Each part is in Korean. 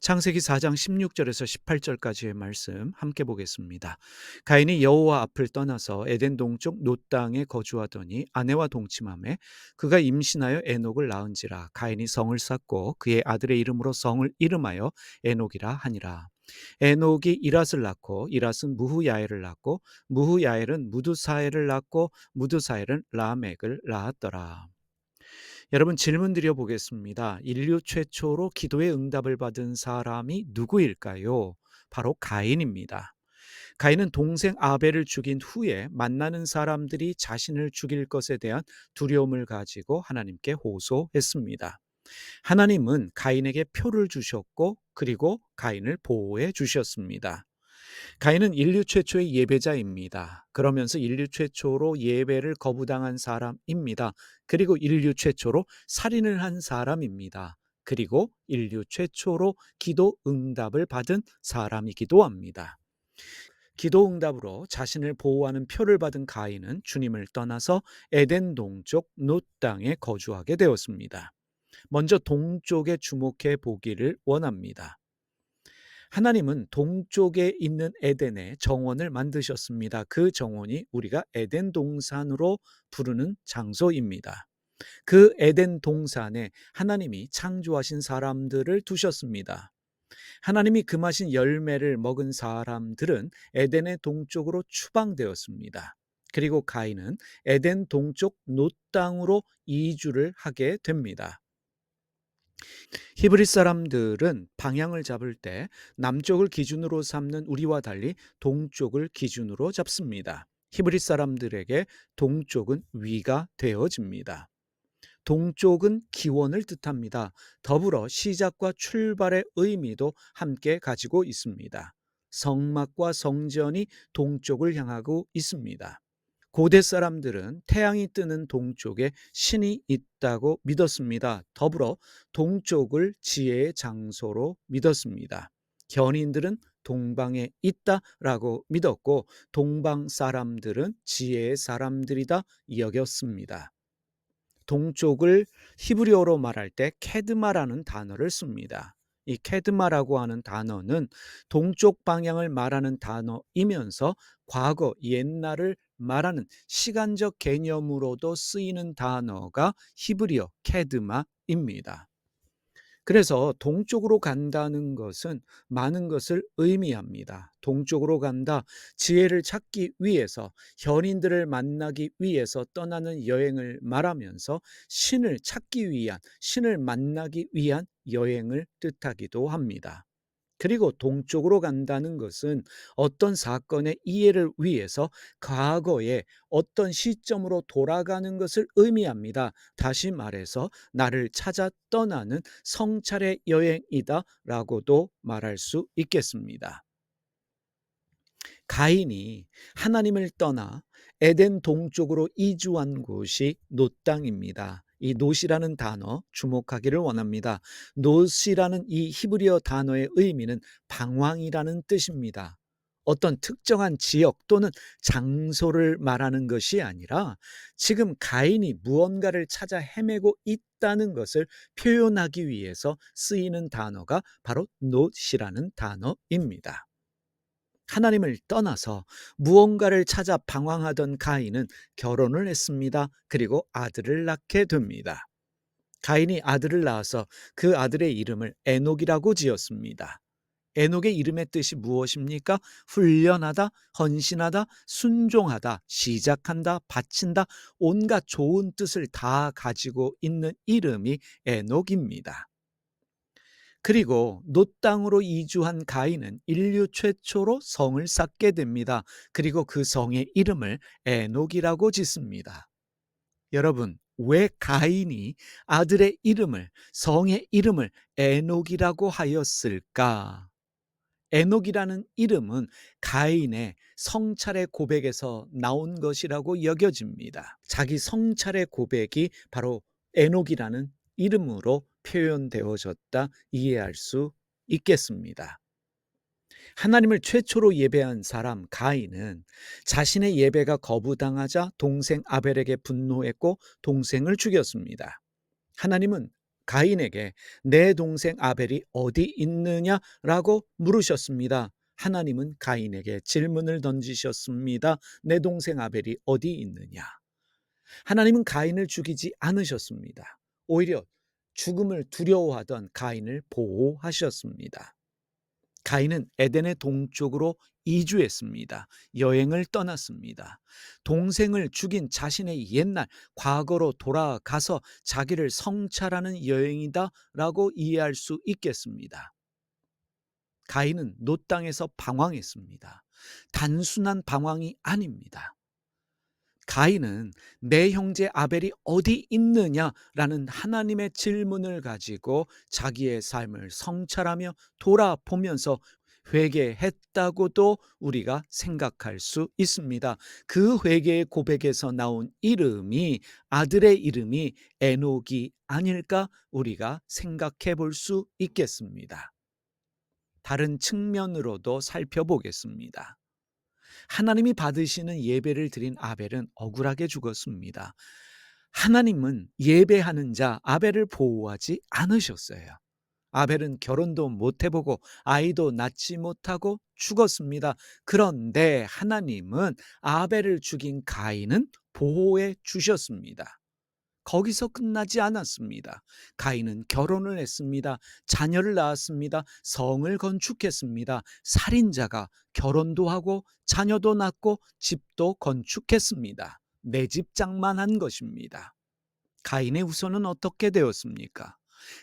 창세기 4장 16절에서 18절까지의 말씀 함께 보겠습니다. 가인이 여호와 앞을 떠나서 에덴 동쪽 놋 땅에 거주하더니 아내와 동침하매 그가 임신하여 에녹을 낳은지라. 가인이 성을 쌓고 그의 아들의 이름으로 성을 이름하여 에녹이라 하니라. 에녹이 이랏을 낳고 이랏은 무후야엘을 낳고 무후야엘은 무두사엘을 낳고 무두사엘은 라멕을 낳았더라. 여러분, 질문 드려 보겠습니다. 인류 최초로 기도의 응답을 받은 사람이 누구일까요? 바로 가인입니다. 가인은 동생 아벨을 죽인 후에 만나는 사람들이 자신을 죽일 것에 대한 두려움을 가지고 하나님께 호소했습니다. 하나님은 가인에게 표를 주셨고 그리고 가인을 보호해 주셨습니다. 가인은 인류 최초의 예배자입니다. 그러면서 인류 최초로 예배를 거부당한 사람입니다. 그리고 인류 최초로 살인을 한 사람입니다. 그리고 인류 최초로 기도 응답을 받은 사람이기도 합니다. 기도 응답으로 자신을 보호하는 표를 받은 가인은 주님을 떠나서 에덴 동쪽 놋 땅에 거주하게 되었습니다. 먼저 동쪽에 주목해 보기를 원합니다. 하나님은 동쪽에 있는 에덴에 정원을 만드셨습니다. 그 정원이 우리가 에덴 동산으로 부르는 장소입니다. 그 에덴 동산에 하나님이 창조하신 사람들을 두셨습니다. 하나님이 금하신 열매를 먹은 사람들은 에덴의 동쪽으로 추방되었습니다. 그리고 가인은 에덴 동쪽 놋 땅으로 이주를 하게 됩니다. 히브리 사람들은 방향을 잡을 때 남쪽을 기준으로 삼는 우리와 달리 동쪽을 기준으로 잡습니다. 히브리 사람들에게 동쪽은 위가 되어집니다. 동쪽은 기원을 뜻합니다. 더불어 시작과 출발의 의미도 함께 가지고 있습니다. 성막과 성전이 동쪽을 향하고 있습니다. 고대 사람들은 태양이 뜨는 동쪽에 신이 있다고 믿었습니다. 더불어 동쪽을 지혜의 장소로 믿었습니다. 현인들은 동방에 있다라고 믿었고 동방 사람들은 지혜의 사람들이다 여겼습니다. 동쪽을 히브리어로 말할 때 케드마라는 단어를 씁니다. 이 케드마라고 하는 단어는 동쪽 방향을 말하는 단어이면서 과거, 옛날을 말하는 시간적 개념으로도 쓰이는 단어가 히브리어 케드마입니다. 그래서 동쪽으로 간다는 것은 많은 것을 의미합니다. 동쪽으로 간다, 지혜를 찾기 위해서, 현인들을 만나기 위해서 떠나는 여행을 말하면서 신을 찾기 위한, 신을 만나기 위한 여행을 뜻하기도 합니다. 그리고 동쪽으로 간다는 것은 어떤 사건의 이해를 위해서 과거에 어떤 시점으로 돌아가는 것을 의미합니다. 다시 말해서 나를 찾아 떠나는 성찰의 여행이다 라고도 말할 수 있겠습니다. 가인이 하나님을 떠나 에덴 동쪽으로 이주한 곳이 놋 땅입니다. 이 놋이라는 단어 주목하기를 원합니다. 놋이라는 이 히브리어 단어의 의미는 방황이라는 뜻입니다. 어떤 특정한 지역 또는 장소를 말하는 것이 아니라 지금 가인이 무언가를 찾아 헤매고 있다는 것을 표현하기 위해서 쓰이는 단어가 바로 놋이라는 단어입니다. 하나님을 떠나서 무언가를 찾아 방황하던 가인은 결혼을 했습니다. 그리고 아들을 낳게 됩니다. 가인이 아들을 낳아서 그 아들의 이름을 에녹이라고 지었습니다. 에녹의 이름의 뜻이 무엇입니까? 훈련하다, 헌신하다, 순종하다, 시작한다, 바친다, 온갖 좋은 뜻을 다 가지고 있는 이름이 에녹입니다. 그리고 놋 땅으로 이주한 가인은 인류 최초로 성을 쌓게 됩니다. 그리고 그 성의 이름을 에녹이라고 짓습니다. 여러분, 왜 가인이 아들의 이름을, 성의 이름을 에녹이라고 하였을까? 에녹이라는 이름은 가인의 성찰의 고백에서 나온 것이라고 여겨집니다. 자기 성찰의 고백이 바로 에녹이라는 이름으로 표현되어졌다 이해할 수 있겠습니다. 하나님을 최초로 예배한 사람 가인은 자신의 예배가 거부당하자 동생 아벨에게 분노했고 동생을 죽였습니다. 하나님은 가인에게 내 동생 아벨이 어디 있느냐라고 물으셨습니다. 하나님은 가인에게 질문을 던지셨습니다. 내 동생 아벨이 어디 있느냐? 하나님은 가인을 죽이지 않으셨습니다. 오히려 죽음을 두려워하던 가인을 보호하셨습니다. 가인은 에덴의 동쪽으로 이주했습니다. 여행을 떠났습니다. 동생을 죽인 자신의 옛날 과거로 돌아가서 자기를 성찰하는 여행이다라고 이해할 수 있겠습니다. 가인은 노 땅에서 방황했습니다. 단순한 방황이 아닙니다. 가인은 내 형제 아벨이 어디 있느냐라는 하나님의 질문을 가지고 자기의 삶을 성찰하며 돌아보면서 회개했다고도 우리가 생각할 수 있습니다. 그 회개의 고백에서 나온 이름이, 아들의 이름이 에녹이 아닐까 우리가 생각해 볼 수 있겠습니다. 다른 측면으로도 살펴보겠습니다. 하나님이 받으시는 예배를 드린 아벨은 억울하게 죽었습니다. 하나님은 예배하는 자 아벨을 보호하지 않으셨어요. 아벨은 결혼도 못 해보고 아이도 낳지 못하고 죽었습니다. 그런데 하나님은 아벨을 죽인 가인은 보호해 주셨습니다. 거기서 끝나지 않았습니다. 가인은 결혼을 했습니다. 자녀를 낳았습니다. 성을 건축했습니다. 살인자가 결혼도 하고 자녀도 낳고 집도 건축했습니다. 내 집 장만한 것입니다. 가인의 후손은 어떻게 되었습니까?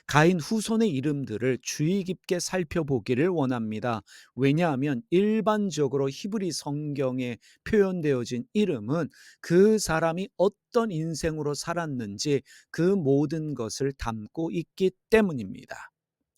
가인 후손의 이름들을 주의 깊게 살펴보기를 원합니다. 왜냐하면 일반적으로 히브리 성경에 표현되어진 이름은 그 사람이 어떤 인생으로 살았는지 그 모든 것을 담고 있기 때문입니다.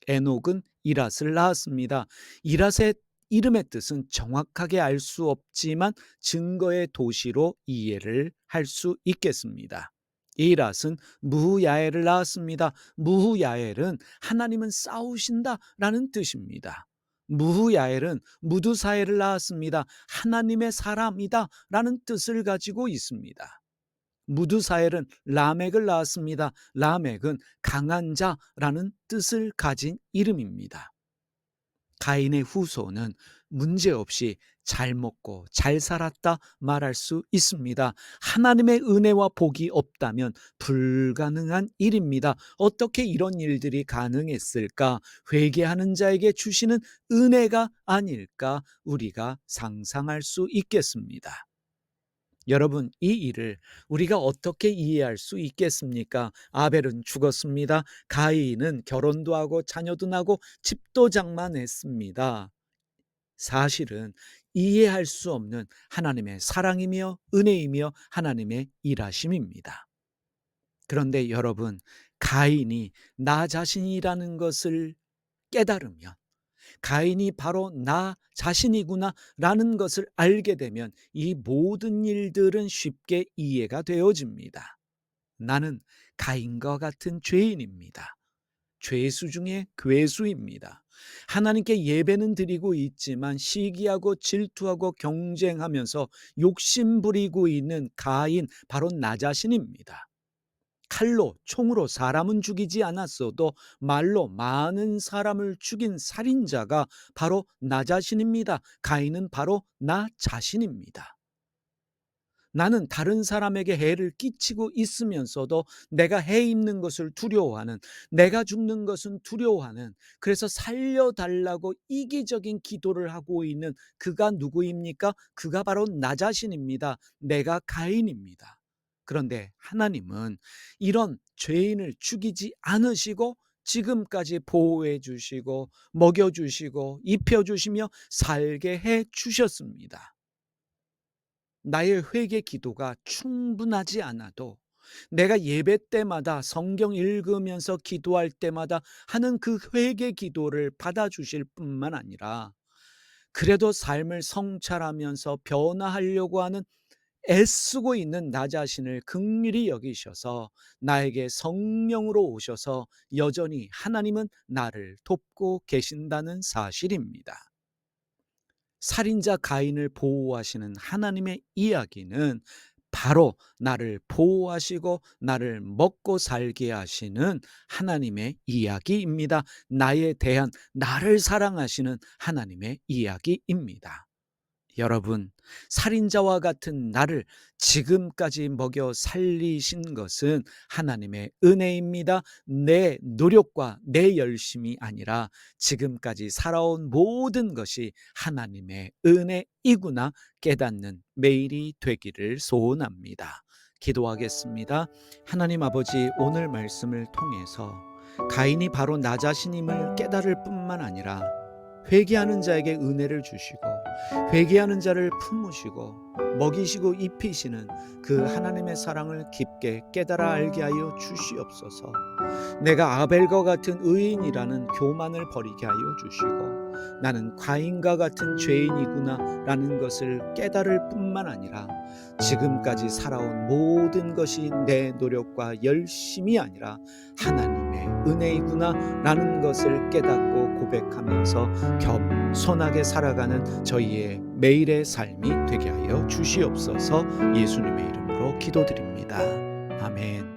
에녹은 이랏을 낳았습니다. 이랏의 이름의 뜻은 정확하게 알 수 없지만 증거의 도시로 이해를 할 수 있겠습니다. 이랏은 무야엘을 낳았습니다. 무야엘은 하나님은 싸우신다라는 뜻입니다. 무야엘은 무두사엘을 낳았습니다. 하나님의 사람이다라는 뜻을 가지고 있습니다. 무두사엘은 라멕을 낳았습니다. 라멕은 강한 자라는 뜻을 가진 이름입니다. 가인의 후손은 문제없이 잘 먹고 잘 살았다 말할 수 있습니다. 하나님의 은혜와 복이 없다면 불가능한 일입니다. 어떻게 이런 일들이 가능했을까? 회개하는 자에게 주시는 은혜가 아닐까 우리가 상상할 수 있겠습니다. 여러분, 이 일을 우리가 어떻게 이해할 수 있겠습니까? 아벨은 죽었습니다. 가인은 결혼도 하고 자녀도 낳고 집도 장만했습니다. 사실은 이해할 수 없는 하나님의 사랑이며 은혜이며 하나님의 일하심입니다. 그런데 여러분, 가인이 나 자신이라는 것을 깨달으면, 가인이 바로 나 자신이구나 라는 것을 알게 되면 이 모든 일들은 쉽게 이해가 되어집니다. 나는 가인과 같은 죄인입니다. 죄수 중에 괴수입니다. 하나님께 예배는 드리고 있지만 시기하고 질투하고 경쟁하면서 욕심 부리고 있는 가인, 바로 나 자신입니다. 칼로, 총으로 사람은 죽이지 않았어도 말로 많은 사람을 죽인 살인자가 바로 나 자신입니다. 가인은 바로 나 자신입니다. 나는 다른 사람에게 해를 끼치고 있으면서도 내가 해 입는 것을 두려워하는, 내가 죽는 것은 두려워하는, 그래서 살려달라고 이기적인 기도를 하고 있는 그가 누구입니까? 그가 바로 나 자신입니다. 내가 가인입니다. 그런데 하나님은 이런 죄인을 죽이지 않으시고 지금까지 보호해 주시고 먹여 주시고 입혀 주시며 살게 해 주셨습니다. 나의 회개 기도가 충분하지 않아도 내가 예배 때마다 성경 읽으면서 기도할 때마다 하는 그 회개 기도를 받아주실 뿐만 아니라 그래도 삶을 성찰하면서 변화하려고 하는 애쓰고 있는 나 자신을 긍휼히 여기셔서 나에게 성령으로 오셔서 여전히 하나님은 나를 돕고 계신다는 사실입니다. 살인자 가인을 보호하시는 하나님의 이야기는 바로 나를 보호하시고 나를 먹고 살게 하시는 하나님의 이야기입니다. 나에 대한 나를 사랑하시는 하나님의 이야기입니다. 여러분, 살인자와 같은 나를 지금까지 먹여 살리신 것은 하나님의 은혜입니다. 내 노력과 내 열심이 아니라 지금까지 살아온 모든 것이 하나님의 은혜이구나 깨닫는 매일이 되기를 소원합니다. 기도하겠습니다. 하나님 아버지, 오늘 말씀을 통해서 가인이 바로 나 자신임을 깨달을 뿐만 아니라 회개하는 자에게 은혜를 주시고 회개하는 자를 품으시고 먹이시고 입히시는 그 하나님의 사랑을 깊게 깨달아 알게 하여 주시옵소서. 내가 아벨과 같은 의인이라는 교만을 버리게 하여 주시고 나는 가인과 같은 죄인이구나 라는 것을 깨달을 뿐만 아니라 지금까지 살아온 모든 것이 내 노력과 열심이 아니라 하나님의 은혜이구나 라는 것을 깨닫고 고백하면서 겸손하게 살아가는 저희의 매일의 삶이 되게 하여 주시옵소서. 예수님의 이름으로 기도드립니다. 아멘.